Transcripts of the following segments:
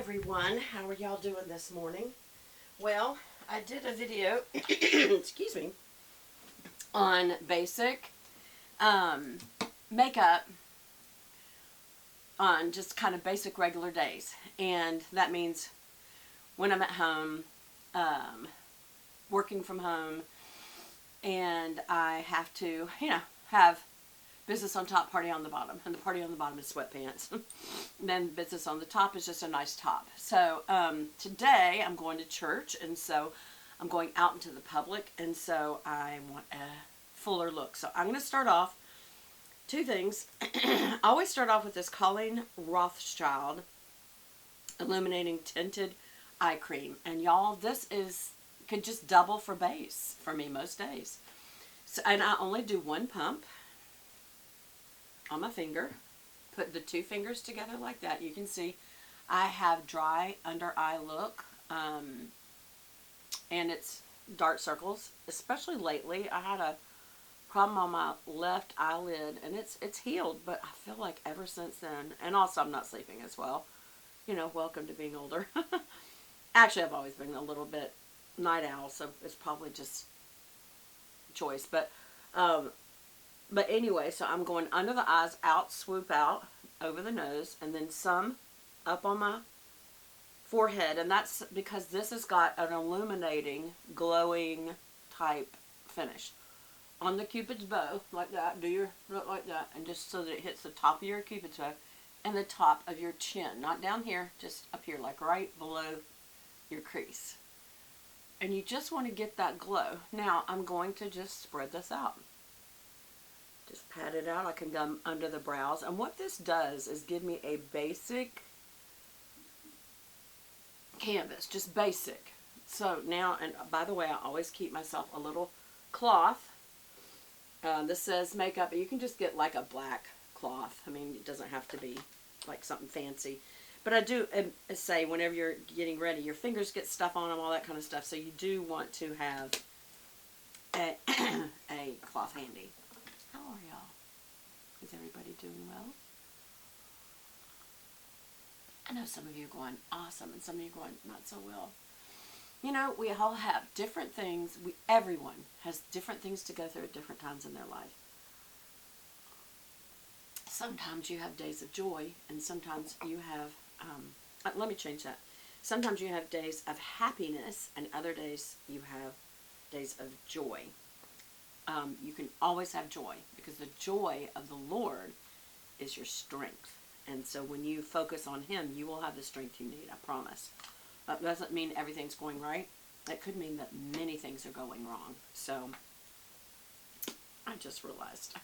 everyone. How are y'all doing this morning? Well, I did a video, excuse me, on basic makeup on just kind of basic regular days. And that means when I'm at home, working from home, and I have to, have business on top, party on the bottom. And the party on the bottom is sweatpants. Then business on the top is just a nice top. So today I'm going to church, and so I'm going out into the public, and so I want a fuller look. So I'm going to start off two things. I always start off with this Colleen Rothschild Illuminating Tinted Eye Cream. And y'all, this could just double for base for me most days. So, and I only do one pump on my finger. Put the two fingers together like that. You can see I have dry under eye look, and it's dark circles, especially lately. I had a problem on my left eyelid, and it's healed, but I feel like ever since then, and also I'm not sleeping as well. Welcome to being older. Actually, I've always been a little bit night owl, so it's probably just choice, but anyway, so I'm going under the eyes, out, swoop out, over the nose, and then some up on my forehead. And that's because this has got an illuminating, glowing type finish. On the Cupid's bow, like that, do your look like that, and just so that it hits the top of your Cupid's bow and the top of your chin. Not down here, just up here, like right below your crease. And you just want to get that glow. Now, I'm going to just spread this out. Just pat it out. I can go under the brows. And what this does is give me a basic canvas. Just basic. So now, and by the way, I always keep myself a little cloth. This says makeup, but you can just get like a black cloth. I mean, it doesn't have to be like something fancy. But I do say whenever you're getting ready, your fingers get stuff on them, all that kind of stuff. So you do want to have a, a cloth handy. How are y'all? Is everybody doing well? I know some of you are going awesome, and some of you are going not so well. We all have different things. Everyone has different things to go through at different times in their life. Sometimes you have days of joy, and sometimes you have, let me change that. Sometimes you have days of happiness, and other days you have days of joy. You can always have joy, because the joy of the Lord is your strength. And so when you focus on Him, you will have the strength you need, I promise. That doesn't mean everything's going right. It could mean that many things are going wrong. So I just realized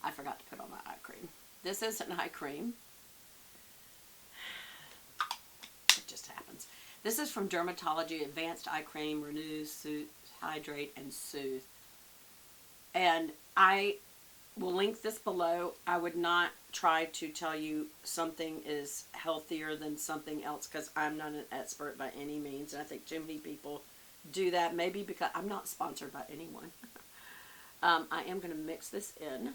I forgot to put on my eye cream. This is an eye cream. It just happens. This is from Dermatology Advanced Eye Cream, Renew, Soothe, Hydrate, and Soothe. And I will link this below. I would not try to tell you something is healthier than something else, because I'm not an expert by any means. And I think too many people do that, maybe because I'm not sponsored by anyone. I am going to mix this in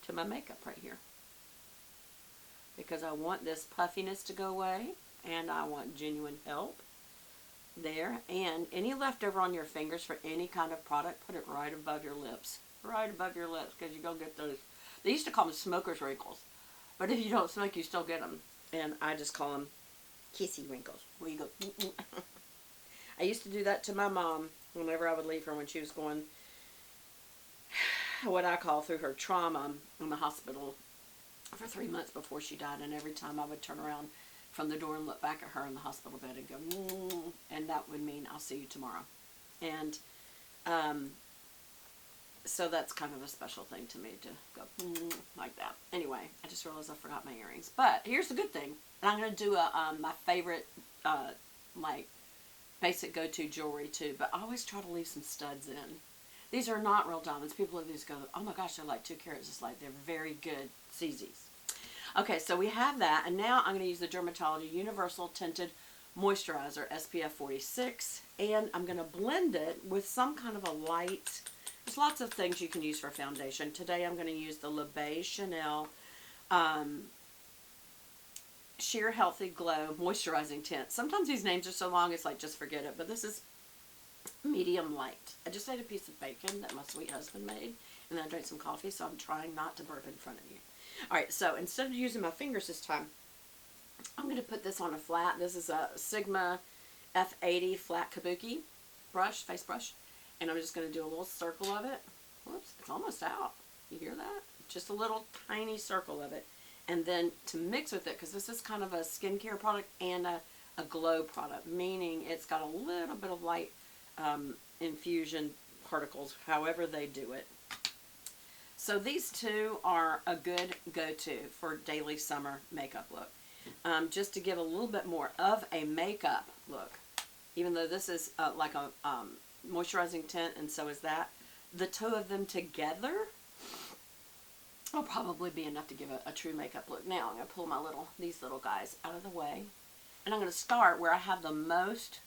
to my makeup right here, because I want this puffiness to go away, and I want genuine help there. And any leftover on your fingers for any kind of product, put it right above your lips. Right above your lips, because you're going to get those. They used to call them smoker's wrinkles, but if you don't smoke, you still get them. And I just call them kissy wrinkles, where you go. I used to do that to my mom whenever I would leave her when she was going, what I call through her trauma in the hospital for 3 months before she died. And every time I would turn around from the door and look back at her in the hospital bed and go, and that would mean I'll see you tomorrow. And so that's kind of a special thing to me, to go like that. Anyway, I just realized I forgot my earrings. But here's the good thing. And I'm going to do my favorite, like, basic go-to jewelry too. But I always try to leave some studs in. These are not real diamonds. People look at these and go, oh my gosh, they're like 2 carats. It's like they're very good CZs. Okay, so we have that. And now I'm going to use the Dermatology Universal Tinted Moisturizer, SPF 46. And I'm going to blend it with some kind of a light. There's lots of things you can use for foundation. Today I'm going to use the Le Chanel Sheer Healthy Glow Moisturizing Tint. Sometimes these names are so long, it's like, just forget it. But this is medium light. I just ate a piece of bacon that my sweet husband made, and then I drank some coffee, so I'm trying not to burp in front of you. Alright, so instead of using my fingers this time, I'm going to put this on a flat. This is a Sigma F80 flat kabuki brush, face brush. And I'm just going to do a little circle of it. Whoops, it's almost out. You hear that? Just a little tiny circle of it. And then to mix with it, because this is kind of a skincare product and a glow product, meaning it's got a little bit of light infusion particles, however they do it. So these two are a good go-to for daily summer makeup look. Just to give a little bit more of a makeup look, even though this is like a moisturizing tint, and so is that, the two of them together will probably be enough to give a true makeup look. Now I'm going to pull these little guys out of the way, and I'm going to start where I have the most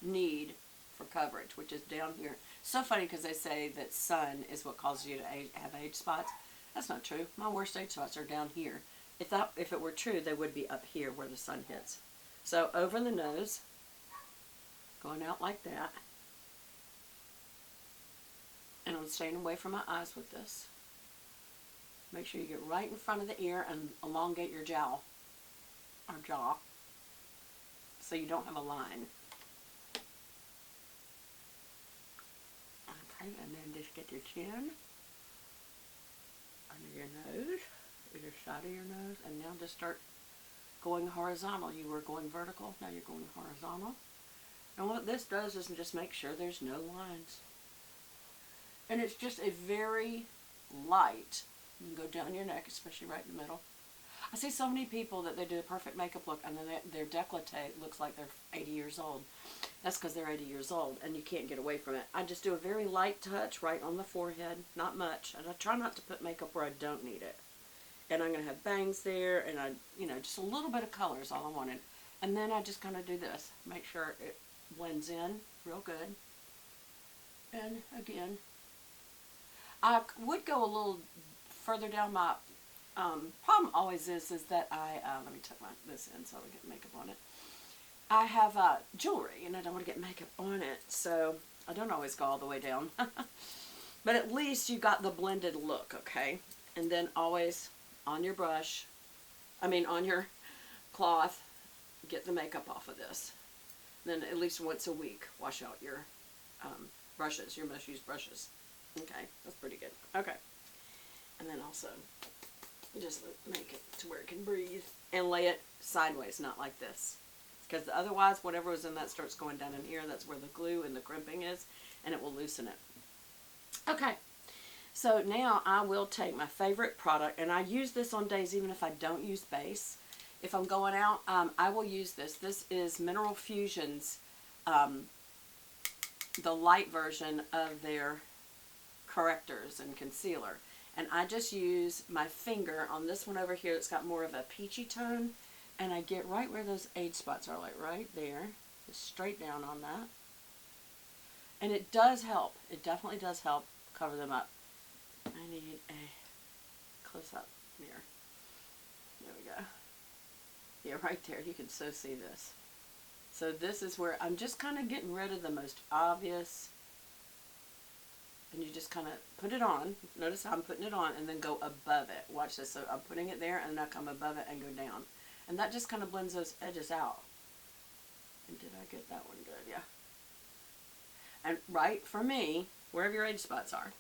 need for coverage, which is down here. So funny, because they say that sun is what causes you to have age spots. That's not true. My worst age spots are down here. If it were true, they would be up here where the sun hits. So over the nose, going out like that. And I'm staying away from my eyes with this. Make sure you get right in front of the ear and elongate your jaw, so you don't have a line. Okay, and then just get your chin, under your nose, either side of your nose, and now just start going horizontal. You were going vertical, now you're going horizontal. And what this does is just make sure there's no lines. And it's just a very light, you can go down your neck, especially right in the middle. I see so many people that they do a perfect makeup look, and then their décolleté looks like they're 80 years old. That's because they're 80 years old, and you can't get away from it. I just do a very light touch right on the forehead, not much. And I try not to put makeup where I don't need it. And I'm going to have bangs there, and just a little bit of color is all I wanted. And then I just kind of do this, make sure it blends in real good. And again, I would go a little further down. My problem always is that let me tuck this in so I don't get makeup on it. I have jewelry, and I don't want to get makeup on it, so I don't always go all the way down. But at least you got the blended look, okay? And then always on your brush, on your cloth, get the makeup off of this. Then at least once a week, wash out your brushes, your most used brushes. Okay, that's pretty good. Okay. And then also, just make it to where it can breathe. And lay it sideways, not like this. Because otherwise, whatever was in that starts going down in here. That's where the glue and the crimping is, and it will loosen it. Okay. So now I will take my favorite product, and I use this on days even if I don't use base. If I'm going out, I will use this. This is Mineral Fusion's, the light version of their correctors and concealer. And I just use my finger on this one over here that's got more of a peachy tone, and I get right where those age spots are, like right there, just straight down on that. And it does help. It definitely does help cover them up. I need a close-up mirror. There we go. Yeah, right there. You can so see this. So this is where I'm just kind of getting rid of the most obvious. And you just kind of put it on. Notice how I'm putting it on and then go above it. Watch this. So I'm putting it there and then I come above it and go down. And that just kind of blends those edges out. And did I get that one good? Yeah. And right, for me, wherever your age spots are,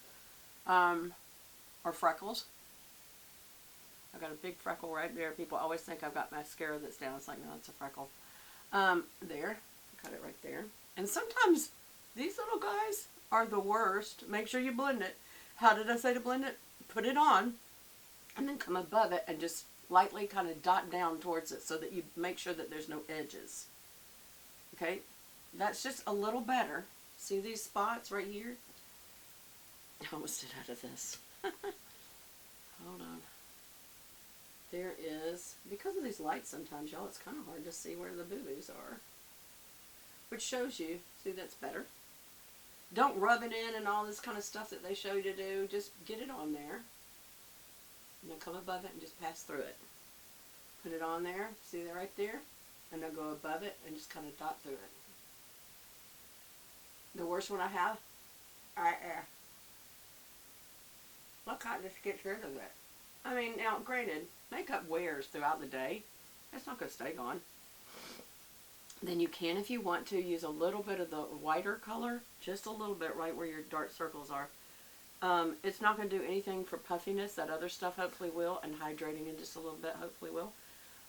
or freckles. I've got a big freckle right there. People always think I've got mascara that's down. It's like, no, it's a freckle. There. Cut it right there. And sometimes these little guys are the worst. Make sure you blend it. How did I say to blend it? Put it on and then come above it and just lightly kind of dot down towards it so that you make sure that there's no edges. Okay? That's just a little better. See these spots right here? I almost did out of this. Hold on. There is, because of these lights sometimes, y'all, it's kind of hard to see where the boo-boos are. Which shows you, see, that's better. Don't rub it in and all this kind of stuff that they show you to do. Just get it on there. And then come above it and just pass through it. Put it on there. See that right there? And then go above it and just kind of dot through it. The worst one I have, right there. Look how it just gets rid of it. I mean, now granted, makeup wears throughout the day. It's not going to stay gone. Then you can, if you want to, use a little bit of the whiter color, just a little bit right where your dark circles are. It's not going to do anything for puffiness. That other stuff hopefully will, and hydrating it just a little bit hopefully will.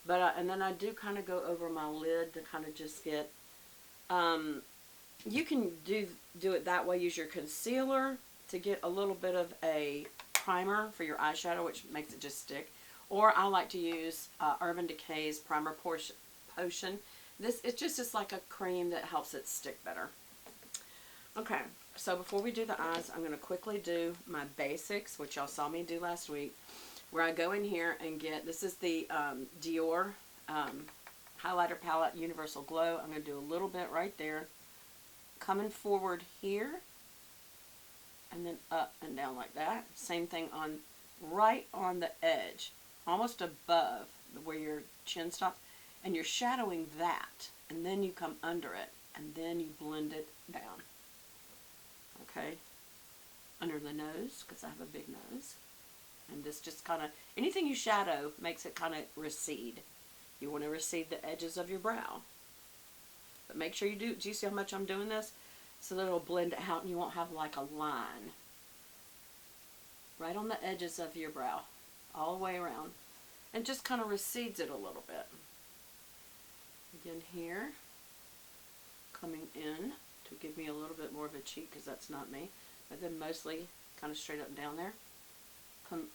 But and then I do kind of go over my lid to kind of just get. You can do it that way. Use your concealer to get a little bit of a primer for your eyeshadow, which makes it just stick. Or I like to use Urban Decay's Primer Potion. It's just like a cream that helps it stick better. Okay, so before we do the eyes, I'm going to quickly do my basics, which y'all saw me do last week, where I go in here and get, this is the Dior Highlighter Palette Universal Glow. I'm going to do a little bit right there, coming forward here, and then up and down like that. Same thing on right on the edge, almost above where your chin stops. And you're shadowing that, and then you come under it, and then you blend it down. Okay? Under the nose, because I have a big nose. And this just kind of, anything you shadow makes it kind of recede. You want to recede the edges of your brow. But make sure you do you see how much I'm doing this? So that it'll blend out and you won't have like a line. Right on the edges of your brow, all the way around. And just kind of recedes it a little bit. Again here, coming in to give me a little bit more of a cheek because that's not me, but then mostly kind of straight up and down there. Come